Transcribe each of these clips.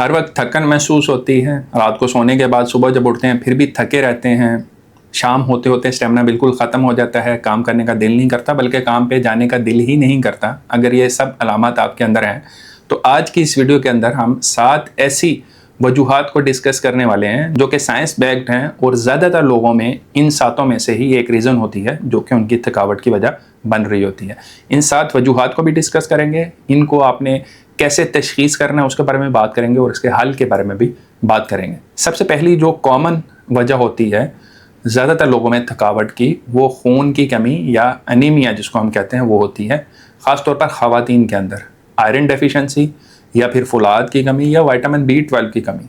ہر وقت تھکن محسوس ہوتی ہے، رات کو سونے کے بعد صبح جب اٹھتے ہیں پھر بھی تھکے رہتے ہیں، شام ہوتے ہوتے اسٹیمنا بالکل ختم ہو جاتا ہے، کام کرنے کا دل نہیں کرتا بلکہ کام پہ جانے کا دل ہی نہیں کرتا۔ اگر یہ سب علامات آپ کے اندر ہیں تو آج کی اس ویڈیو کے اندر ہم 7 ایسی وجوہات کو ڈسکس کرنے والے ہیں جو کہ سائنس بیکڈ ہیں، اور زیادہ تر لوگوں میں ان 7 میں سے ہی ایک ریزن ہوتی ہے جو کہ ان کی تھکاوٹ کی وجہ بن رہی ہوتی ہے۔ ان 7 وجوہات کو بھی ڈسکس کریں گے، ان کو آپ نے کیسے تشخیص کرنا ہے اس کے بارے میں بات کریں گے، اور اس کے حل کے بارے میں بھی بات کریں گے۔ سب سے پہلی جو کامن وجہ ہوتی ہے زیادہ تر لوگوں میں تھکاوٹ کی، وہ خون کی کمی یا انیمیا جس کو ہم کہتے ہیں وہ ہوتی ہے، خاص طور پر خواتین کے اندر آئرن ڈیفیشنسی یا پھر فولاد کی کمی یا وائٹامن B12 کی کمی۔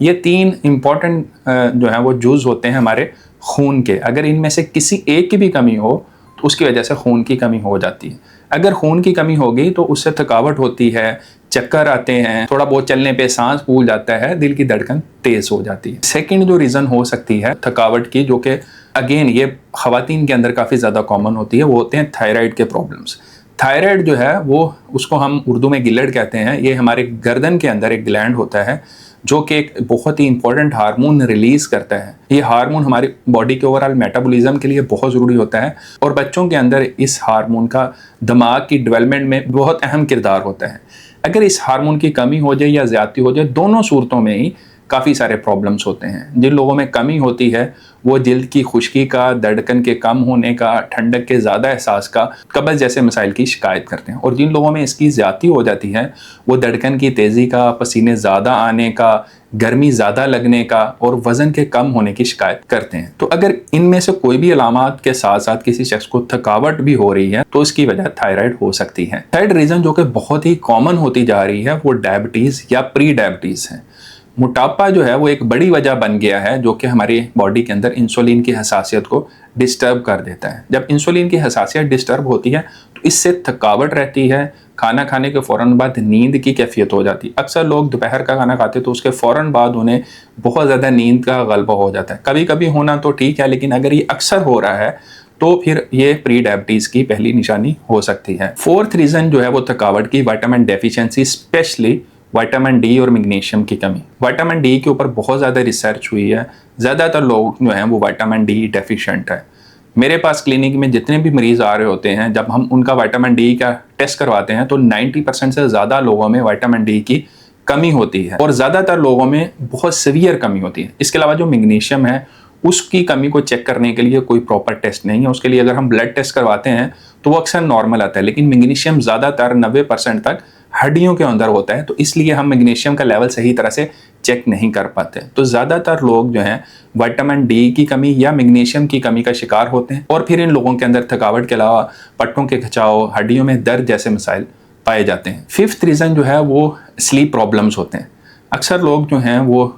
یہ 3 امپورٹنٹ جو ہیں وہ جز ہوتے ہیں ہمارے خون کے۔ اگر ان میں سے کسی ایک کی بھی کمی ہو تو اس کی وجہ سے خون کی کمی ہو جاتی ہے۔ اگر خون کی کمی ہوگی تو اس سے تھکاوٹ ہوتی ہے، چکر آتے ہیں، تھوڑا بہت چلنے پہ سانس پھول جاتا ہے، دل کی دھڑکن تیز ہو جاتی ہے۔ سیکنڈ جو ریزن ہو سکتی ہے تھکاوٹ کی، جو کہ اگین یہ خواتین کے اندر کافی زیادہ کامن ہوتی ہے، وہ ہوتے ہیں تھائرائیڈ کے پرابلمس۔ تھائرائیڈ جو ہے وہ اس کو ہم اردو میں گلڑ کہتے ہیں۔ یہ ہمارے گردن کے اندر ایک گلینڈ ہوتا ہے جو کہ ایک بہت ہی امپورٹنٹ ہارمون ریلیز کرتا ہے۔ یہ ہارمون ہماری باڈی کے اوورآل میٹابولزم کے لیے بہت ضروری ہوتا ہے، اور بچوں کے اندر اس ہارمون کا دماغ کی ڈیولپمنٹ میں بہت اہم کردار ہوتا ہے۔ اگر اس ہارمون کی کمی ہو جائے یا زیادتی ہو جائے، دونوں صورتوں میں ہی کافی سارے پرابلمس ہوتے ہیں۔ جن لوگوں میں کمی ہوتی ہے وہ جلد کی خشکی کا، دھڑکن کے کم ہونے کا، ٹھنڈک کے زیادہ احساس کا، قبض جیسے مسائل کی شکایت کرتے ہیں، اور جن لوگوں میں اس کی زیادتی ہو جاتی ہے وہ دھڑکن کی تیزی کا، پسینے زیادہ آنے کا، گرمی زیادہ لگنے کا اور وزن کے کم ہونے کی شکایت کرتے ہیں۔ تو اگر ان میں سے کوئی بھی علامات کے ساتھ ساتھ کسی شخص کو تھکاوٹ بھی ہو رہی ہے تو اس کی وجہ تھائرائیڈ ہو سکتی ہے۔ تھرڈ ریزن جو کہ بہت ہی کامن ہوتی جا رہی ہے وہ ڈائبٹیز یا پری ڈائبٹیز ہے۔ موٹاپا جو ہے وہ ایک بڑی وجہ بن گیا ہے جو کہ ہماری باڈی کے اندر انسولین کی حساسیت کو ڈسٹرب کر دیتا ہے۔ جب انسولین کی حساسیت ڈسٹرب ہوتی ہے تو اس سے تھکاوٹ رہتی ہے، کھانا کھانے کے فوراً بعد نیند کی کیفیت ہو جاتی ہے۔ اکثر لوگ دوپہر کا کھانا کھاتے تو اس کے فوراً بعد انہیں بہت زیادہ نیند کا غلبہ ہو جاتا ہے۔ کبھی کبھی ہونا تو ٹھیک ہے، لیکن اگر یہ اکثر ہو رہا ہے تو پھر یہ پری ڈائبٹیز کی پہلی نشانی ہو سکتی ہے۔ فورتھ ریزن جو ہے وہ تھکاوٹ کی vitamin deficiency, specially vitamin D اور میگنیشیم کی کمی۔ وائٹامن ڈی کے اوپر بہت زیادہ ریسرچ ہوئی ہے، زیادہ تر لوگ جو ہیں وہ وائٹامن ڈی ڈیفیشنٹ ہے۔ میرے پاس کلینک میں جتنے بھی مریض آ رہے ہوتے ہیں، جب ہم ان کا وائٹامن ڈی کا ٹیسٹ کرواتے ہیں تو 90% سے زیادہ لوگوں میں وائٹامن ڈی کی کمی ہوتی ہے، اور زیادہ تر لوگوں میں بہت سیویئر کمی ہوتی ہے۔ اس کے علاوہ جو میگنیشیم ہے اس کی کمی کو چیک کرنے کے لیے کوئی پراپر ٹیسٹ نہیں ہے۔ اس کے لیے اگر ہم بلڈ ٹیسٹ کرواتے ہیں تو وہ اکثر نارمل آتا ہے، لیکن میگنیشیم زیادہ تر 90% تک ہڈیوں کے اندر ہوتا ہے، تو اس لیے ہم میگنیشیم کا لیول صحیح طرح سے چیک نہیں کر پاتے۔ تو زیادہ تر لوگ جو ہیں وائٹامن ڈی کی کمی یا میگنیشیم کی کمی کا شکار ہوتے ہیں، اور پھر ان لوگوں کے اندر تھکاوٹ کے علاوہ پٹھوں کے کھچاؤ، ہڈیوں میں درد جیسے مسائل پائے جاتے ہیں۔ ففتھ ریزن جو ہے وہ سلیپ پرابلمس ہوتے ہیں۔ اکثر لوگ جو ہیں وہ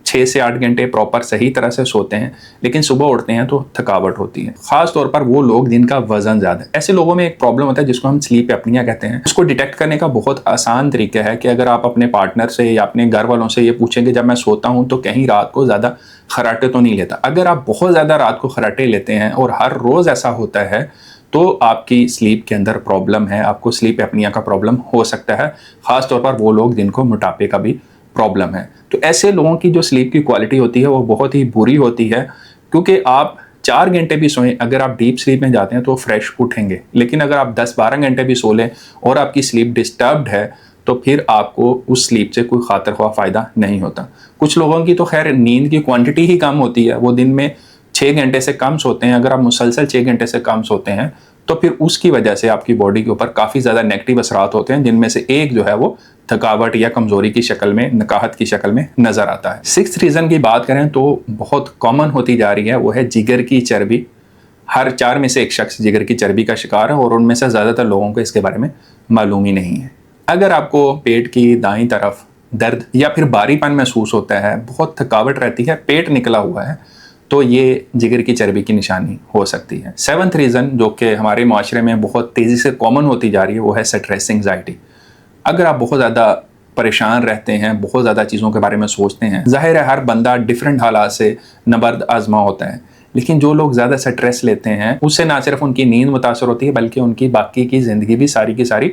6 سے 8 گھنٹے پراپر صحیح طرح سے سوتے ہیں، لیکن صبح اٹھتے ہیں تو تھکاوٹ ہوتی ہے، خاص طور پر وہ لوگ جن کا وزن زیادہ ہے۔ ایسے لوگوں میں ایک پرابلم ہوتا ہے جس کو ہم سلیپ ایپنیا کہتے ہیں۔ اس کو ڈیٹیکٹ کرنے کا بہت آسان طریقہ ہے کہ اگر آپ اپنے پارٹنر سے یا اپنے گھر والوں سے یہ پوچھیں کہ جب میں سوتا ہوں تو کہیں رات کو زیادہ خراٹے تو نہیں لیتا۔ اگر آپ بہت زیادہ رات کو خراٹے لیتے ہیں اور ہر روز ایسا ہوتا ہے تو آپ کی سلیپ کے اندر پرابلم ہے، آپ کو سلیپ ایپنیا کا پرابلم ہو سکتا ہے، خاص طور پر وہ لوگ جن کو موٹاپے کا بھی پرابلم ہے۔ تو ایسے لوگوں کی جو سلیپ کی کوالٹی ہوتی ہے وہ بہت ہی بری ہوتی ہے، کیونکہ آپ 4 گھنٹے بھی سوئیں، اگر آپ ڈیپ سلیپ میں جاتے ہیں تو فریش اٹھیں گے، لیکن اگر آپ 10-12 گھنٹے بھی سو لیں اور آپ کی سلیپ ڈسٹربڈ ہے تو پھر آپ کو اس سلیپ سے کوئی خاطر خواہ فائدہ نہیں ہوتا۔ کچھ لوگوں کی تو خیر نیند کی کوانٹٹی ہی کم ہوتی ہے، وہ دن میں 6 گھنٹے سے کم سوتے ہیں۔ اگر آپ مسلسل 6 گھنٹے سے کم سوتے ہیں تو پھر اس کی وجہ سے آپ کی باڈی کے اوپر کافی زیادہ نیگیٹو اثرات ہوتے ہیں، جن میں سے ایک جو ہے وہ تھکاوٹ یا کمزوری کی شکل میں، نکاہت کی شکل میں نظر آتا ہے۔ 6 ریزن کی بات کریں تو بہت کامن ہوتی جا رہی ہے، وہ ہے جگر کی چربی۔ ہر 4 میں سے ایک شخص جگر کی چربی کا شکار ہے، اور ان میں سے زیادہ تر لوگوں کو اس کے بارے میں معلوم ہی نہیں ہے۔ اگر آپ کو پیٹ کی دائیں طرف درد یا پھر بھاری پن محسوس ہوتا ہے، بہت تھکاوٹ رہتی ہے، پیٹ نکلا ہوا ہے، تو یہ جگر کی چربی کی نشانی ہو سکتی ہے۔ 7 ریزن جو کہ ہمارے معاشرے میں بہت تیزی سے کامن ہوتی جا رہی ہے وہ ہے سٹریس، انگزائٹی۔ اگر آپ بہت زیادہ پریشان رہتے ہیں، بہت زیادہ چیزوں کے بارے میں سوچتے ہیں، ظاہر ہے ہر بندہ ڈیفرنٹ حالات سے نبرد آزما ہوتا ہے، لیکن جو لوگ زیادہ سٹریس لیتے ہیں اس سے نہ صرف ان کی نیند متاثر ہوتی ہے بلکہ ان کی باقی کی زندگی بھی ساری کی ساری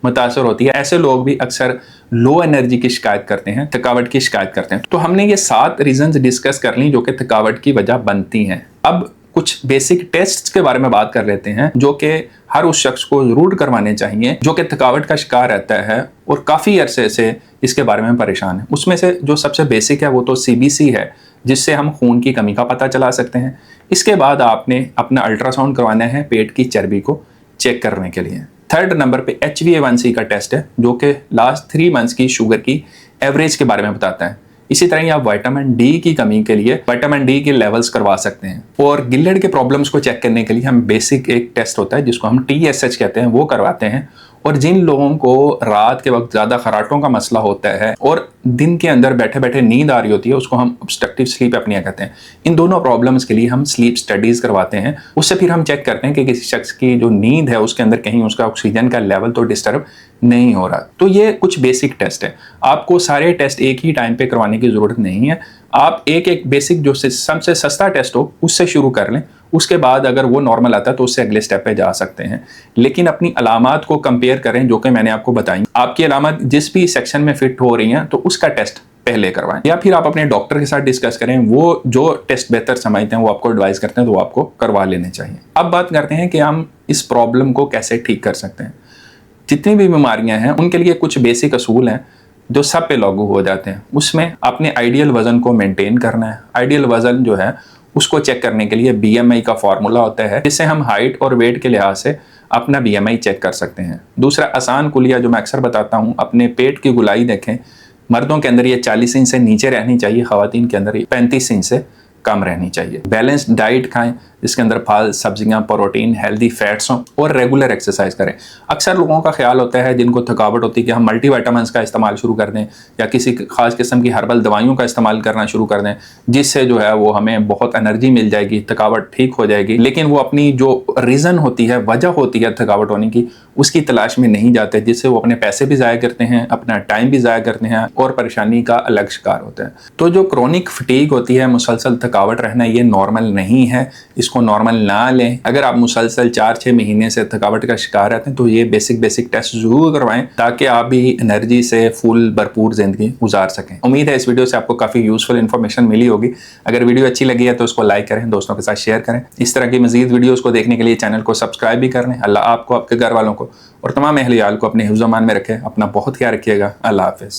متاثر ہوتی ہے. ایسے لوگ بھی اکثر لو انرجی کی شکایت کرتے ہیں, تھکاوٹ کی شکایت کرتے ہیں. تو ہم نے یہ 7 ریزنز ڈسکس کر لی جو کہ تھکاوٹ کی وجہ بنتی ہیں. اب کچھ بیسک ٹیسٹ کے بارے میں بات کر لیتے ہیں جو کہ ہر اس شخص کو ضرور کروانے چاہیے جو کہ تھکاوٹ کا شکار رہتا ہے اور کافی عرصے سے اس کے بارے میں پریشان ہے. اس میں سے جو سب سے بیسک ہے وہ تو CBC ہے, جس سے ہم خون کی کمی کا پتہ چلا سکتے ہیں. اس کے بعد آپ نے اپنا الٹرا ساؤنڈ کروانا ہے پیٹ کی چربی کو چیک کرنے کے لیے. 3rd نمبر پہ HbA1c کا ٹیسٹ ہے جو کہ لاسٹ 3 منتھس کی شوگر کی ایوریج کے بارے میں بتاتا ہے. اسی طرح ہی آپ وائٹامن ڈی کی کمی کے لیے وائٹامن ڈی کے لیولز کروا سکتے ہیں. اور گلڈ کے پرابلمس کو چیک کرنے کے لیے ہم بیسک ایک ٹیسٹ ہوتا ہے جس کو ہم TSH کہتے ہیں, وہ کرواتے ہیں. اور جن لوگوں کو رات کے وقت زیادہ خراٹوں کا مسئلہ ہوتا ہے اور دن کے اندر بیٹھے بیٹھے نیند آ رہی ہوتی ہے, اس کو ہم obstructive sleep apnea کہتے ہیں. ان دونوں پرابلمس کے لیے ہم سلیپ اسٹڈیز کرواتے ہیں. اس سے پھر ہم چیک کرتے ہیں کہ کسی شخص کی جو نیند ہے اس کے اندر کہیں اس کا آکسیجن کا لیول تو ڈسٹرب نہیں ہو رہا. تو یہ کچھ بیسک ٹیسٹ ہے. آپ کو سارے ٹیسٹ ایک ہی ٹائم پہ کروانے کی ضرورت نہیں ہے. آپ ایک بیسک جو سب سے سستا ٹیسٹ ہو اس سے شروع کر لیں. اس کے بعد اگر وہ نارمل آتا ہے تو اس سے اگلے سٹیپ پہ جا سکتے ہیں. لیکن اپنی علامات کو کمپیئر کریں جو کہ میں نے آپ کو بتائی. آپ کی علامات جس بھی سیکشن میں فٹ ہو رہی ہیں تو اس کا ٹیسٹ پہلے کروائیں, یا پھر آپ اپنے ڈاکٹر کے ساتھ ڈسکس کریں. وہ جو ٹیسٹ بہتر سمجھتے ہیں وہ آپ کو ایڈوائز کرتے ہیں تو وہ آپ کو کروا لینے چاہیے. اب بات کرتے ہیں کہ ہم اس پرابلم کو کیسے ٹھیک کر سکتے ہیں. جتنی بھی بیماریاں ہیں ان کے لیے کچھ بیسک اصول ہیں جو سب پہ لاگو ہو جاتے ہیں. اس میں اپنے آئیڈیل وزن کو مینٹین کرنا ہے. آئیڈیل وزن جو ہے اس کو چیک کرنے کے لیے BMI کا فارمولا ہوتا ہے جس سے ہم ہائٹ اور ویٹ کے لحاظ سے اپنا BMI چیک کر سکتے ہیں. دوسرا آسان کلیہ جو میں اکثر بتاتا ہوں, اپنے پیٹ کی گولائی دیکھیں. مردوں کے اندر یہ 40 انچ سے نیچے رہنی چاہیے, خواتین کے اندر یہ 35 انچ سے کم رہنی چاہیے. بیلنسڈ ڈائٹ کھائیں جس کے اندر پھل, سبزیاں, پروٹین, ہیلدی فیٹس ہوں اور ریگولر ایکسرسائز کریں. اکثر لوگوں کا خیال ہوتا ہے جن کو تھکاوٹ ہوتی ہے کہ ہم ملٹی وائٹامنس کا استعمال شروع کر دیں یا کسی خاص قسم کی ہربل دوائیوں کا استعمال کرنا شروع کر دیں جس سے جو ہے وہ ہمیں بہت انرجی مل جائے گی, تھکاوٹ ٹھیک ہو جائے گی. لیکن وہ اپنی جو ریزن ہوتی ہے, وجہ ہوتی ہے تھکاوٹ ہونے کی, اس کی تلاش میں نہیں جاتے, جس سے وہ اپنے پیسے بھی ضائع کرتے ہیں, اپنا ٹائم بھی ضائع کرتے ہیں اور پریشانی کا الگ شکار ہوتے ہیں. تو جو کرونک فٹیگ ہوتی ہے, مسلسل تھکاوٹ رہنا, یہ نارمل نہیں ہے. اس کو نارمل نہ لیں. اگر آپ مسلسل 4-6 مہینے سے تھکاوٹ کا شکار رہتے ہیں تو یہ بیسک ٹیسٹ ضرور کروائیں تاکہ آپ بھی انرجی سے فل بھرپور زندگی گزار سکیں. امید ہے اس ویڈیو سے آپ کو کافی یوزفل انفارمیشن ملی ہوگی. اگر ویڈیو اچھی لگی ہے تو اس کو لائک کریں, دوستوں کے ساتھ شیئر کریں. اس طرح کی مزید ویڈیوز کو دیکھنے کے لیے چینل کو سبسکرائب بھی کر لیں. اللہ آپ کو, آپ کے گھر والوں کو اور تمام اہل عیال کو اپنے حفظ و امان میں رکھے. اپنا بہت خیال رکھیے گا. اللہ حافظ.